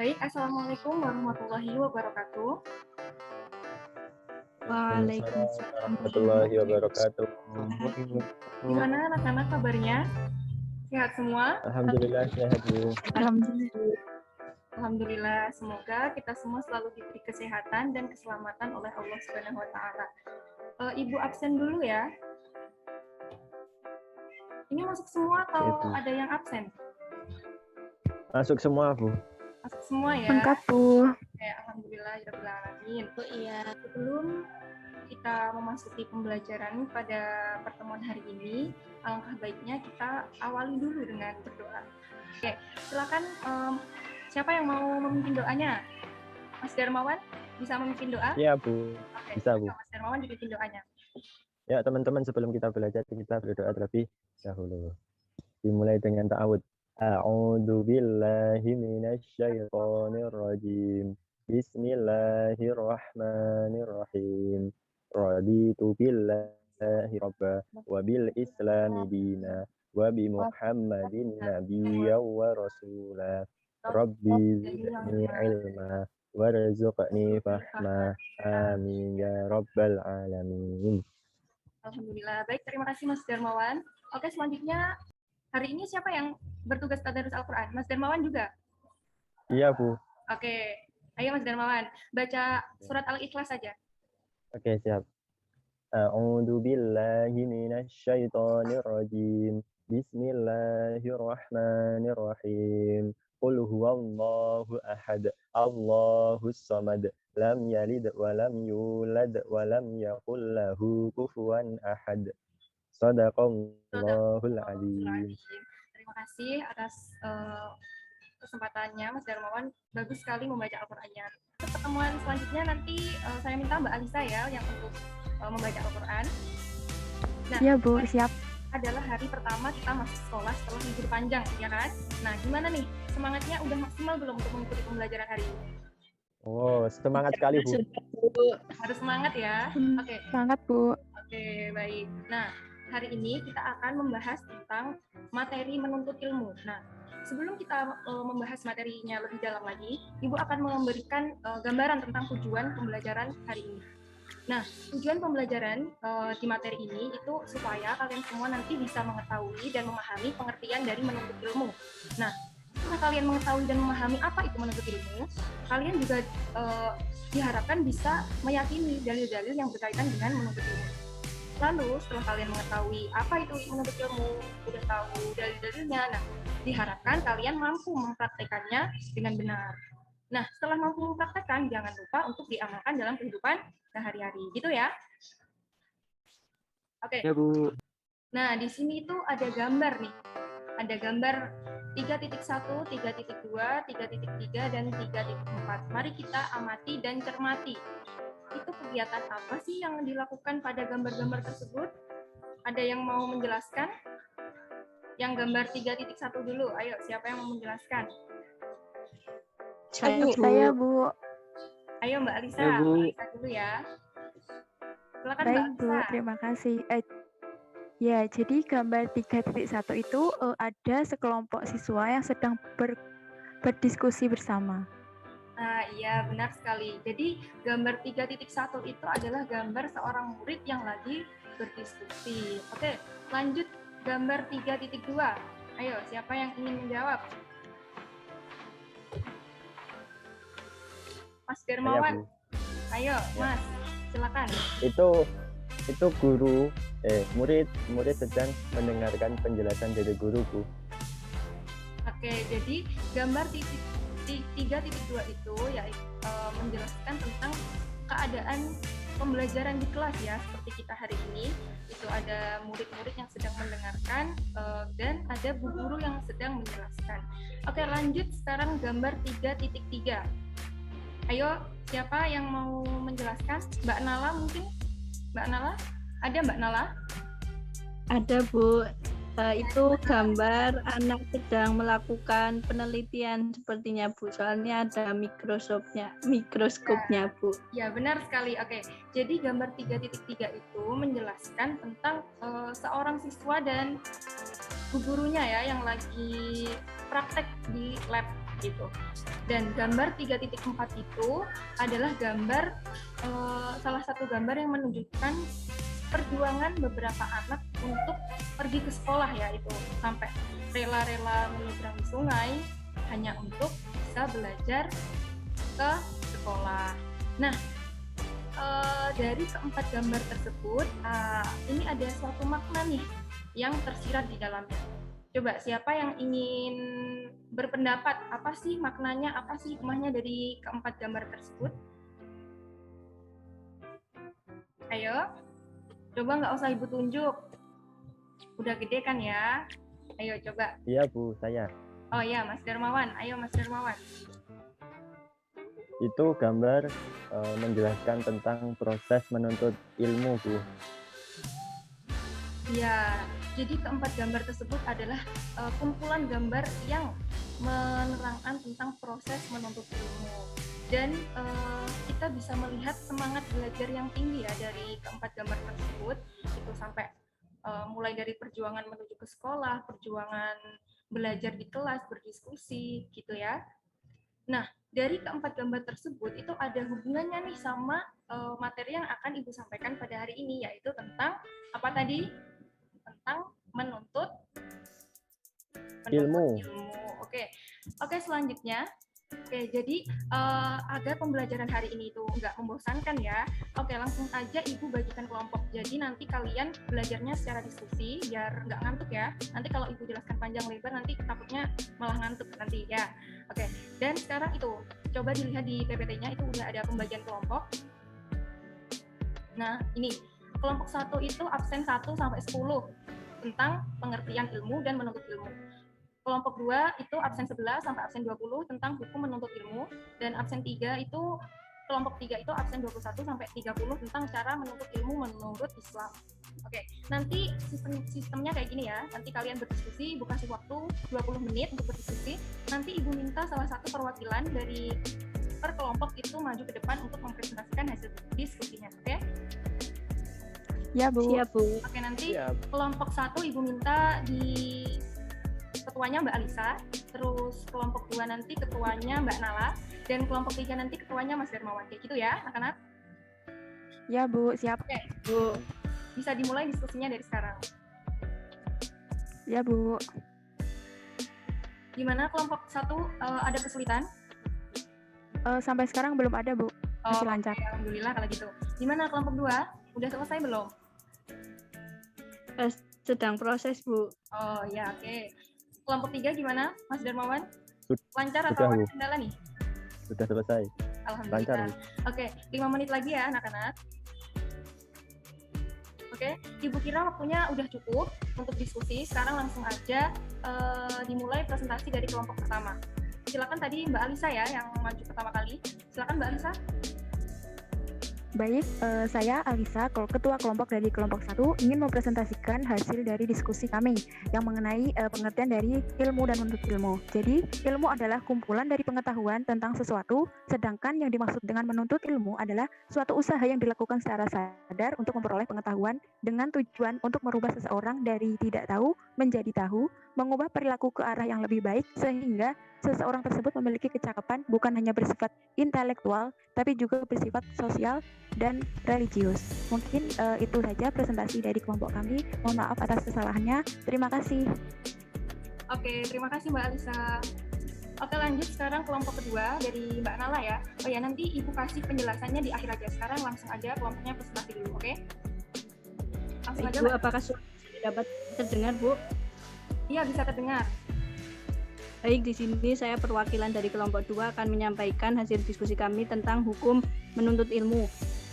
Baik, Assalamualaikum warahmatullahi wabarakatuh. Waalaikumsalam warahmatullahi wabarakatuh. Gimana anak-anak kabarnya? Sehat semua? Alhamdulillah sehat Bu. Alhamdulillah. Alhamdulillah, semoga kita semua selalu diberi kesehatan dan keselamatan oleh Allah Subhanahu wa taala. Ibu absen dulu ya. Ini masuk semua atau Ibu. ada yang absen? Masuk semua Bu. Masuk semua ya. Lengkap, Bu. Oke, alhamdulillah ya rabbil alamin. Oh iya. Sebelum kita memasuki pembelajaran pada pertemuan hari ini, alangkah baiknya kita awali dulu dengan berdoa. Oke, silakan siapa yang mau memimpin doanya? Mas Darmawan bisa memimpin doa? Iya Bu. Oke, Bisa Bu. Mas Darmawan dipimpin doanya. Ya teman-teman, sebelum kita belajar kita berdoa terlebih dahulu. Dimulai dengan ta'awud. A'udzu billahi minasyaitonir rajim. Bismillahirrahmanirrahim. Raditu billahi rabba wa bil islami dina wa bi Muhammadin nabiyya wa rasula. Rabbi zidni ilma warzuqni fahma. Amin ya rabbal alamin. Alhamdulillah. Baik, terima kasih Mas Darmawan. Oke, selanjutnya hari ini siapa yang bertugas tadarus Al-Quran? Mas Darmawan juga? Iya Bu. Oke, ayo Mas Darmawan, baca surat Al-Ikhlas saja. Oke, siap. A'udzu billahi minasyaitonir rajim. Bismillahirrahmanirrahim. Qul huwallahu ahad. Allahus samad. Lam yalid wa lam yulad wa lam yakul lahu kufuwan ahad. Shadaqallahul azim. Terima kasih atas kesempatannya Mas Darmawan. Bagus sekali membaca Al-Qur'annya. Pertemuan selanjutnya nanti saya minta Mbak Alisa ya yang untuk membaca Al-Quran. Nah, Iya Bu, siap. Adalah hari pertama kita masuk sekolah setelah libur panjang, ya kan? Nah, gimana nih? Semangatnya udah maksimal belum untuk mengikuti pembelajaran hari ini? Oh, semangat sekali Bu. Harus semangat ya. Oke. Semangat Bu. Oke, baik. Nah, hari ini kita akan membahas tentang materi menuntut ilmu. Nah, sebelum kita membahas materinya lebih dalam lagi, Ibu akan memberikan gambaran tentang tujuan pembelajaran hari ini. Nah, tujuan pembelajaran di materi ini itu supaya kalian semua nanti bisa mengetahui dan memahami pengertian dari menuntut ilmu. Nah, setelah kalian mengetahui dan memahami apa itu menuntut ilmu, kalian juga diharapkan bisa meyakini dalil-dalil yang berkaitan dengan menuntut ilmu. Lalu, setelah kalian mengetahui apa itu menuntut ilmu, udah tahu dalil-dalilnya, nah, diharapkan kalian mampu mempraktekannya dengan benar. Nah, setelah mampu mempraktekkan, jangan lupa untuk diamalkan dalam kehidupan sehari-hari, gitu ya. Oke. Ya, Bu. Nah, di sini itu ada gambar nih. Ada gambar 3.1, 3.2, 3.3, dan 3.4. Mari kita amati dan cermati. Itu kegiatan apa sih yang dilakukan pada gambar-gambar tersebut? Ada yang mau menjelaskan? Yang gambar 3.1 dulu, ayo siapa yang mau menjelaskan? Saya Bu. Ayo Mbak Alisa, Ya, Bu. Mbak Alisa dulu ya. Silakan Baik Mbak Bu, Alisa. terima kasih. Ya, jadi gambar 3.1 itu ada sekelompok siswa yang sedang berdiskusi bersama. Nah, iya benar sekali. Jadi gambar 3.1 itu adalah gambar seorang murid yang lagi berdiskusi. Oke, lanjut gambar 3.2. Ayo, siapa yang ingin menjawab? Mas Darmawan. Ayo, Mas, silakan. Itu guru murid sedang mendengarkan penjelasan dari guru, Bu. Oke, jadi gambar 3.2 itu ya menjelaskan tentang keadaan pembelajaran di kelas ya, seperti kita hari ini. Itu ada murid-murid yang sedang mendengarkan dan ada bu guru yang sedang menjelaskan. Oke, lanjut sekarang gambar 3.3. Ayo, siapa yang mau menjelaskan? Mbak Nala mungkin? Mbak Nala? Ada Mbak Nala? Ada Bu, itu gambar anak sedang melakukan penelitian sepertinya Bu, soalnya ada mikroskopnya Bu. Ya benar sekali. Oke, jadi gambar 3.3 itu menjelaskan tentang seorang siswa dan gurunya ya yang lagi praktek di lab. gitu. Dan gambar 3.4 itu adalah gambar salah satu gambar yang menunjukkan perjuangan beberapa anak untuk pergi ke sekolah ya, itu sampai rela-rela menyeberangi sungai hanya untuk bisa belajar ke sekolah. Nah, dari keempat gambar tersebut, ini ada suatu makna nih yang tersirat di dalamnya. Coba siapa yang ingin berpendapat, apa sih maknanya, apa sih hikmahnya dari keempat gambar tersebut? Ayo, coba nggak usah ibu tunjuk. Udah gede kan ya? Ayo coba. Iya Bu, saya. Oh iya, Mas Darmawan. Ayo Mas Darmawan. Itu gambar menjelaskan tentang proses menuntut ilmu Bu. Ya, jadi keempat gambar tersebut adalah kumpulan gambar yang menerangkan tentang proses menuntut ilmu. Dan kita bisa melihat semangat belajar yang tinggi ya dari keempat gambar tersebut. Itu sampai mulai dari perjuangan menuju ke sekolah, perjuangan belajar di kelas, berdiskusi, gitu ya. Nah, dari keempat gambar tersebut itu ada hubungannya nih sama materi yang akan Ibu sampaikan pada hari ini, yaitu tentang apa tadi? Tentang menuntut Ilmu. Oke, selanjutnya. Oke, jadi agar pembelajaran hari ini itu nggak membosankan ya. Oke, langsung aja Ibu bagikan kelompok. Jadi nanti kalian belajarnya secara diskusi biar nggak ngantuk ya. Nanti kalau Ibu jelaskan panjang lebar nanti takutnya malah ngantuk nanti ya. Oke, dan sekarang itu coba dilihat di PPT-nya itu udah ada pembagian kelompok. Nah, ini kelompok 1 itu absen 1 sampai 10 tentang pengertian ilmu dan menuntut ilmu. Kelompok 2 itu absen 11 sampai absen 20 tentang hukum menuntut ilmu, dan absen 3 itu kelompok 3 itu absen 21 sampai 30 tentang cara menuntut ilmu menurut Islam. Oke, nanti sistemnya kayak gini ya. Nanti kalian berdiskusi, Ibu kasih waktu 20 menit untuk berdiskusi. Nanti Ibu minta salah satu perwakilan dari per kelompok itu maju ke depan untuk mempresentasikan hasil diskusinya, oke? Ya, Bu. Siap, Bu. Oke, nanti Siap. kelompok 1 Ibu minta di ketuanya Mbak Alisa, terus kelompok 2 nanti ketuanya Mbak Nala, dan kelompok 3 nanti ketuanya Mas Darmawan. Kayak gitu ya, anak-anak? Ya, Bu. Siap. Oke, Bu. bisa dimulai diskusinya dari sekarang. Ya, Bu. Gimana kelompok 1 ada kesulitan? Sampai sekarang belum ada, Bu. Masih lancar. Oke, alhamdulillah kalau gitu. Gimana kelompok 2? Udah selesai belum? Sedang proses, Bu. Oh ya, oke. Kelompok 3 gimana, Mas Darmawan? Sud- Lancar sudah, atau ada Bu. kendala nih? Sudah selesai. Alhamdulillah. Lancar, Bu. Oke, 5 menit lagi ya anak-anak. Oke, Ibu kira waktunya udah cukup untuk diskusi. Sekarang langsung aja dimulai presentasi dari kelompok pertama. Silakan tadi Mbak Alisa ya yang maju pertama kali. Silakan Mbak Alisa. Baik, saya Alisa, ketua kelompok dari kelompok 1, ingin mempresentasikan hasil dari diskusi kami yang mengenai pengertian dari ilmu dan menuntut ilmu. Jadi, ilmu adalah kumpulan dari pengetahuan tentang sesuatu, sedangkan yang dimaksud dengan menuntut ilmu adalah suatu usaha yang dilakukan secara sadar untuk memperoleh pengetahuan dengan tujuan untuk merubah seseorang dari tidak tahu menjadi tahu, mengubah perilaku ke arah yang lebih baik sehingga seseorang tersebut memiliki kecakapan bukan hanya bersifat intelektual, tapi juga bersifat sosial dan religius. Mungkin itu saja presentasi dari kelompok kami. Mohon maaf atas kesalahannya. Terima kasih. Oke, terima kasih Mbak Alisa. Oke, lanjut sekarang kelompok kedua dari Mbak Nala ya. Oh ya, nanti Ibu kasih penjelasannya di akhir aja. Sekarang langsung aja kelompoknya presentasi dulu, oke? Langsung aja, Bu, Mbak. apakah suara dapat terdengar, Bu? Iya, bisa terdengar. Baik, di sini saya perwakilan dari kelompok 2 akan menyampaikan hasil diskusi kami tentang hukum menuntut ilmu.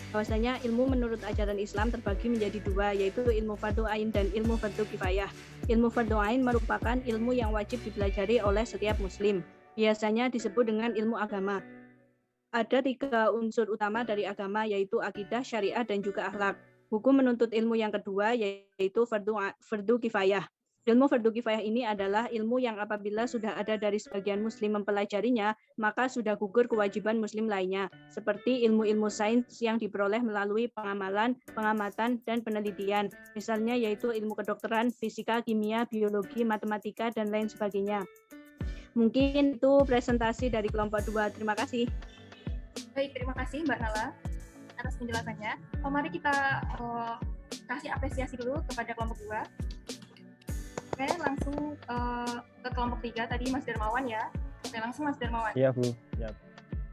Bahwasanya ilmu menurut ajaran Islam terbagi menjadi dua, yaitu ilmu fardhu ain dan ilmu fardhu kifayah. Ilmu fardhu ain merupakan ilmu yang wajib dipelajari oleh setiap muslim. Biasanya disebut dengan ilmu agama. Ada 3 unsur utama dari agama, yaitu akidah, syariat, dan juga akhlak. Hukum menuntut ilmu yang kedua yaitu fardhu kifayah. Ilmu fardhu kifayah ini adalah ilmu yang apabila sudah ada dari sebagian muslim mempelajarinya, maka sudah gugur kewajiban muslim lainnya, seperti ilmu-ilmu sains yang diperoleh melalui pengamalan, pengamatan, dan penelitian. Misalnya yaitu ilmu kedokteran, fisika, kimia, biologi, matematika, dan lain sebagainya. Mungkin itu presentasi dari kelompok 2. Terima kasih. Baik, terima kasih Mbak Nala atas penjelasannya. Mari kita kasih apresiasi dulu kepada kelompok 2. Oke, langsung ke kelompok 3 tadi Mas Darmawan ya. Oke, langsung Mas Darmawan. Iya Bu, siap.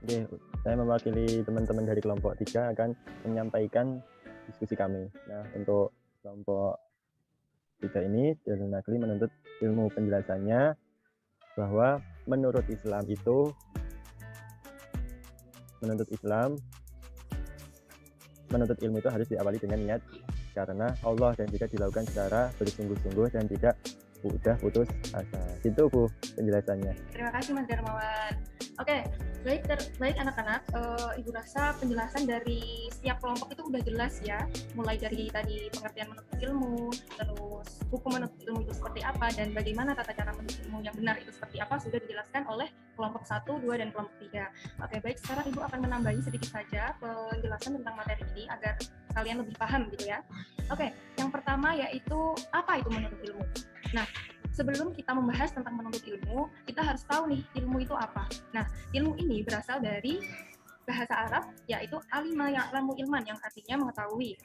Oke, saya mewakili teman-teman dari kelompok 3 akan menyampaikan diskusi kami. Nah, untuk kelompok 3 ini, Darul Nagli menuntut ilmu. Penjelasannya bahwa menurut Islam itu menuntut ilmu itu harus diawali dengan niat karena Allah dan tidak dilakukan secara bersungguh-sungguh dan tidak udah putus asa. Itu Bu penjelasannya. Terima kasih Mas Darmawan. Oke, baik anak-anak, Ibu rasa penjelasan dari setiap kelompok itu udah jelas ya, mulai dari tadi pengertian menuntut ilmu, terus hukum menuntut ilmu itu seperti apa, dan bagaimana tata cara menuntut ilmu yang benar itu seperti apa sudah dijelaskan oleh kelompok 1, 2, dan kelompok 3. Oke, baik, sekarang Ibu akan menambahi sedikit saja penjelasan tentang materi ini agar kalian lebih paham gitu ya. Oke, yang pertama yaitu apa itu menuntut ilmu. Nah, sebelum kita membahas tentang menuntut ilmu, kita harus tahu nih ilmu itu apa. Nah, ilmu ini berasal dari bahasa Arab yaitu alima ya'lamu ilman yang artinya mengetahui.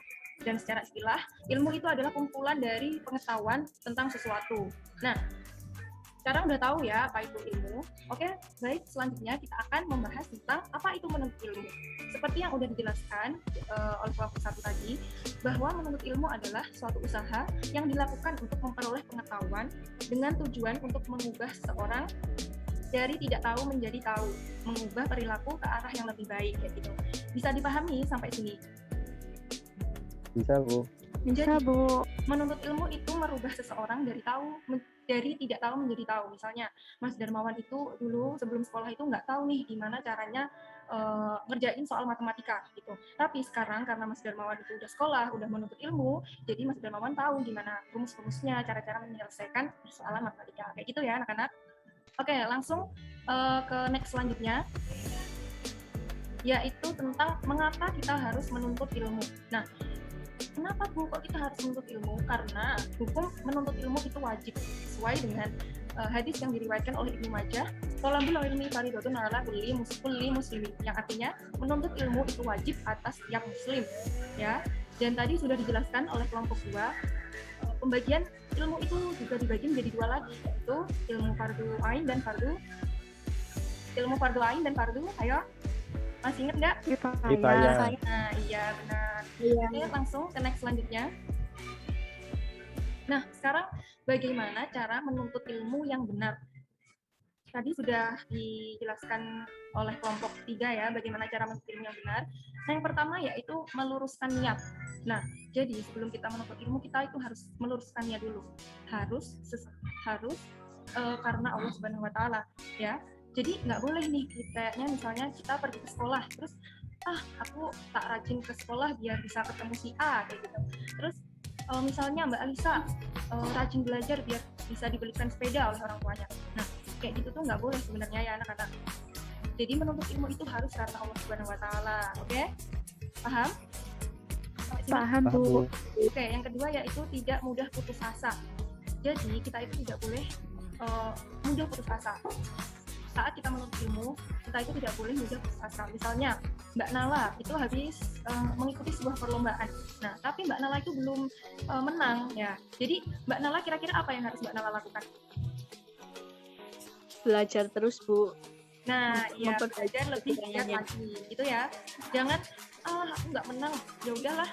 Dan secara istilah, ilmu itu adalah kumpulan dari pengetahuan tentang sesuatu. Nah, sekarang udah tahu ya apa itu ilmu. Oke, baik, selanjutnya kita akan membahas tentang apa itu menuntut ilmu. Seperti yang udah dijelaskan oleh kelompok 1 tadi, bahwa menuntut ilmu adalah suatu usaha yang dilakukan untuk memperoleh pengetahuan dengan tujuan untuk mengubah seseorang dari tidak tahu menjadi tahu, mengubah perilaku ke arah yang lebih baik, kayak gitu. Bisa dipahami sampai sini? Bisa Bu. Bisa Bu. Menuntut ilmu itu merubah seseorang dari tidak tahu menjadi tahu. Misalnya Mas Darmawan itu dulu sebelum sekolah itu nggak tahu nih gimana caranya ngerjain soal matematika gitu. Tapi sekarang karena Mas Darmawan itu udah sekolah, udah menuntut ilmu, jadi Mas Darmawan tahu gimana rumus-rumusnya, cara-cara menyelesaikan persoalan matematika. Kayak gitu ya anak-anak. Oke, langsung ke next selanjutnya, yaitu tentang mengapa kita harus menuntut ilmu. Nah, kenapa Bu kok kita harus menuntut ilmu? Karena hukum menuntut ilmu itu wajib sesuai dengan hadis yang diriwayatkan oleh Ibnu Majah, "Thalabul ilmi fardhatun 'ala kulli muslimin," yang artinya menuntut ilmu itu wajib atas setiap muslim, ya. Dan tadi sudah dijelaskan oleh kelompok 2, pembagian ilmu itu juga dibagi menjadi 2 lagi, yaitu ilmu fardu ain dan fardu ayo, masih ingat nggak? Kifayah. Nah, iya benar. Oke, langsung ke next selanjutnya. Nah, sekarang bagaimana cara menuntut ilmu yang benar? Tadi sudah dijelaskan oleh kelompok 3 ya, bagaimana cara menuntut ilmu yang benar. Nah, yang pertama yaitu meluruskan niat. Nah, jadi sebelum kita menuntut ilmu, kita itu harus meluruskan niat dulu. Harus karena Allah Subhanahu wa Ta'ala, ya. Jadi nggak boleh nih, kayaknya misalnya kita pergi ke sekolah, terus aku tak rajin ke sekolah biar bisa ketemu si A, kayak gitu. Terus misalnya Mbak Alisa rajin belajar biar bisa dibelikan sepeda oleh orang tuanya. Nah, kayak gitu tuh nggak boleh sebenarnya ya anak-anak. Jadi menuntut ilmu itu harus karena Allah Subhanahu wa Ta'ala. Oke? Paham? Paham Bu. Oke, yang kedua yaitu tidak mudah putus asa. Jadi kita itu tidak boleh mudah putus asa. Saat kita menuntut ilmu, kita itu tidak boleh mudah putus asa. Misalnya Mbak Nala itu habis mengikuti sebuah perlombaan. Nah, tapi Mbak Nala itu belum menang ya. Jadi Mbak Nala kira-kira apa yang harus Mbak Nala lakukan? Belajar terus Bu. Nah, ya belajar lebih giat lagi, gitu ya. Jangan aku nggak menang, ya udahlah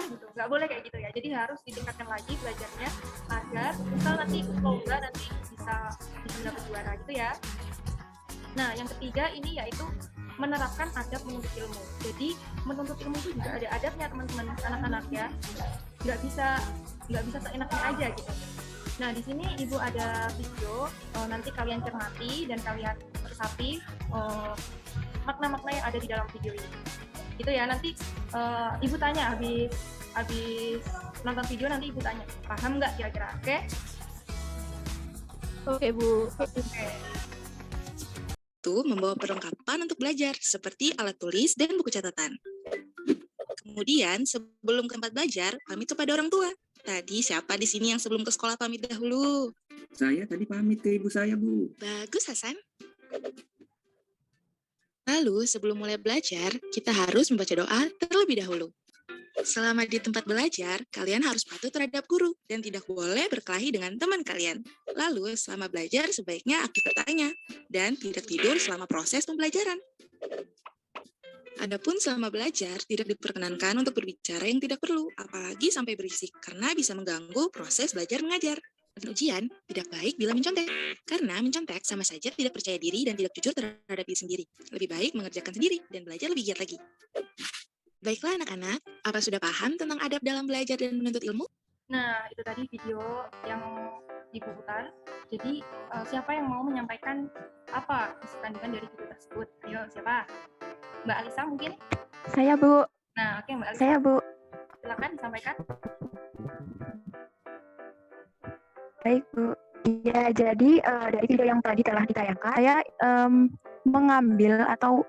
gitu. Nggak boleh kayak gitu ya. Jadi harus ditingkatkan lagi belajarnya agar misal nanti ikut lomba nanti bisa dapat juara gitu ya. Nah, yang ketiga ini yaitu menerapkan adab menuntut ilmu. Jadi menuntut ilmu itu juga ada adabnya teman-teman anak-anak ya. Nggak bisa seenaknya aja gitu. Nah, di sini Ibu ada video, nanti kalian cermati dan kalian resapi makna-makna yang ada di dalam video ini. Gitu ya, nanti Ibu tanya habis nonton video, nanti Ibu tanya, paham nggak kira-kira, oke? Oke Bu. Oke. Itu membawa perlengkapan untuk belajar, seperti alat tulis dan buku catatan. Kemudian, sebelum ke tempat belajar, pamit kepada orang tua. Tadi siapa di sini yang sebelum ke sekolah pamit dahulu? Saya tadi pamit ke ibu saya, Bu. Bagus, Hasan. Lalu, sebelum mulai belajar, kita harus membaca doa terlebih dahulu. Selama di tempat belajar, kalian harus patuh terhadap guru dan tidak boleh berkelahi dengan teman kalian. Lalu, selama belajar, sebaiknya aktif bertanya dan tidak tidur selama proses pembelajaran. Adapun selama belajar, tidak diperkenankan untuk berbicara yang tidak perlu, apalagi sampai berisik, karena bisa mengganggu proses belajar mengajar. Dan ujian, tidak baik bila mencontek, karena mencontek sama saja tidak percaya diri dan tidak jujur terhadap diri sendiri. Lebih baik mengerjakan sendiri dan belajar lebih giat lagi. Baiklah anak-anak, apa sudah paham tentang adab dalam belajar dan menuntut ilmu? Nah, itu tadi video yang Ibu putar. Jadi, siapa yang mau menyampaikan apa isi kandungan dari video tersebut? Ayo, siapa? Mbak Alisa mungkin? Saya, Bu. Nah, oke Mbak Alisa. Saya, Bu. Silakan disampaikan. Baik, Bu. Ya, jadi dari video yang tadi telah ditayangkan, saya mengambil atau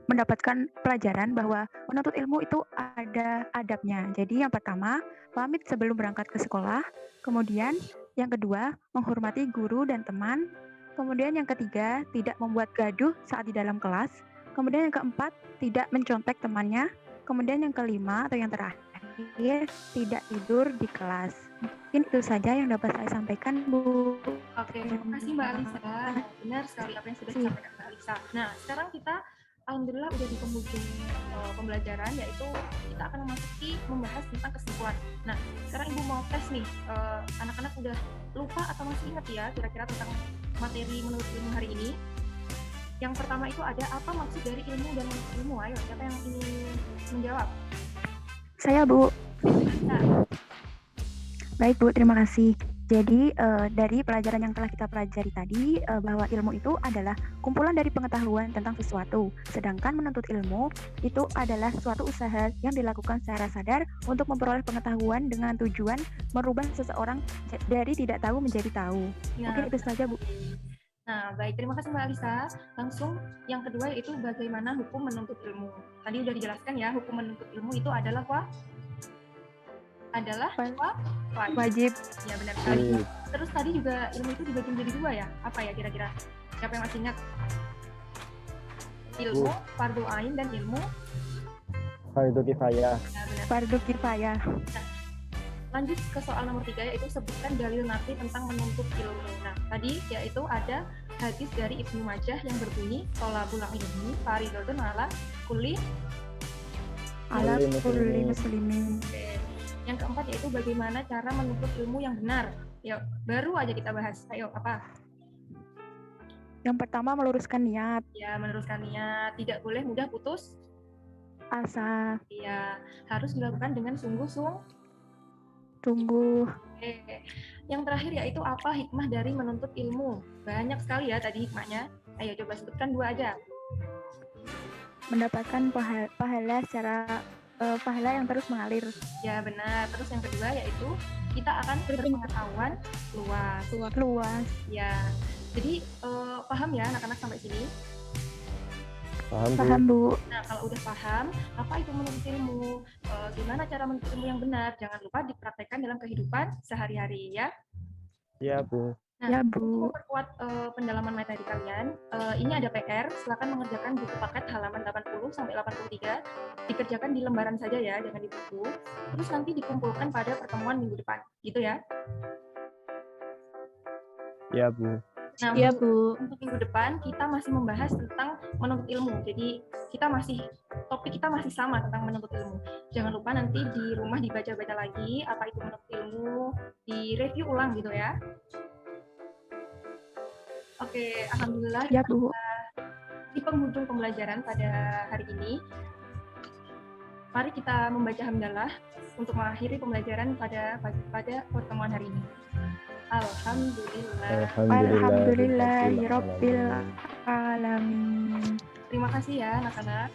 mendapatkan pelajaran bahwa menuntut ilmu itu ada adabnya. Jadi yang pertama, pamit sebelum berangkat ke sekolah. Kemudian yang kedua, menghormati guru dan teman. Kemudian yang ketiga, tidak membuat gaduh saat di dalam kelas. Kemudian yang keempat, tidak mencontek temannya. Kemudian yang kelima atau yang terakhir, tidak tidur di kelas. Mungkin itu saja yang dapat saya sampaikan, Bu. Oke, terima kasih Mbak Alisa. Benar sekali apa yang sudah disampaikan Mbak Alisa. Nah, sekarang kita alhamdulillah udah di penghujung pembelajaran, yaitu kita akan membahas tentang kesimpulan. Nah, sekarang Ibu mau tes nih, anak-anak udah lupa atau masih ingat ya kira-kira tentang materi menurut ilmu hari ini? Yang pertama itu ada apa maksud dari ilmu dan menurut ilmu? Ayo, siapa yang ingin menjawab? Saya, Bu. Bisa. Baik, Bu, terima kasih. Jadi, dari pelajaran yang telah kita pelajari tadi, bahwa ilmu itu adalah kumpulan dari pengetahuan tentang sesuatu. Sedangkan menuntut ilmu itu adalah suatu usaha yang dilakukan secara sadar untuk memperoleh pengetahuan dengan tujuan merubah seseorang dari tidak tahu menjadi tahu. Nah, Mungkin itu saja, Bu. Nah, baik. Terima kasih Mbak Alisa. Langsung yang kedua yaitu bagaimana hukum menuntut ilmu. Tadi udah dijelaskan ya, hukum menuntut ilmu itu adalah wajib. Ya, benar sekali. Terus tadi juga ilmu itu dibagi menjadi dua ya? Apa ya kira-kira? Siapa yang masih ingat? Ilmu fardu ain dan ilmu Fardu kifayah. ya, benar. Fardu kifayah. Lanjut ke soal nomor 3, yaitu sebutkan dalil nafi tentang menuntut ilmu. Nah, tadi yaitu ada hadis dari Ibnu Majah yang berbunyi tolabul ilmi faridotun ala kulli muslimin. Yang keempat yaitu bagaimana cara menuntut ilmu yang benar. Ya, baru aja kita bahas. Ayo, apa? Yang pertama, meluruskan niat. Ya, meluruskan niat. Tidak boleh mudah putus Asa. ya, harus dilakukan dengan sungguh-sungguh. Yang terakhir yaitu apa hikmah dari menuntut ilmu? Banyak sekali ya tadi hikmahnya. Ayo coba sebutkan dua aja. Mendapatkan pahala secara pahala yang terus mengalir. Ya benar. Terus yang kedua yaitu kita akan berpengetahuan luas. Ya. Jadi paham ya anak-anak sampai sini? Paham, Bu. Nah, kalau udah paham apa itu menuntut ilmu, gimana cara menuntut ilmu yang benar, jangan lupa dipraktekkan dalam kehidupan sehari-hari ya. Iya, Bu. Nah, Ya, untuk Bu. memperkuat pendalaman materi kalian, ini ada PR, silakan mengerjakan buku paket halaman 80 sampai 83, dikerjakan di lembaran saja ya, jangan di buku. Terus nanti dikumpulkan pada pertemuan minggu depan, gitu ya. Iya, Bu. Nah, Iya, Bu. untuk minggu depan kita masih membahas tentang menuntut ilmu. Jadi topik kita masih sama tentang menuntut ilmu. Jangan lupa nanti di rumah dibaca-baca lagi apa itu menuntut ilmu, di-review ulang gitu ya. Oke, alhamdulillah Ya, kita Bu. di penghujung pembelajaran pada hari ini. Mari kita membaca hamdalah untuk mengakhiri pembelajaran pada pertemuan hari ini. Alhamdulillah. Alhamdulillahirabbil alamin. Terima kasih ya anak-anak.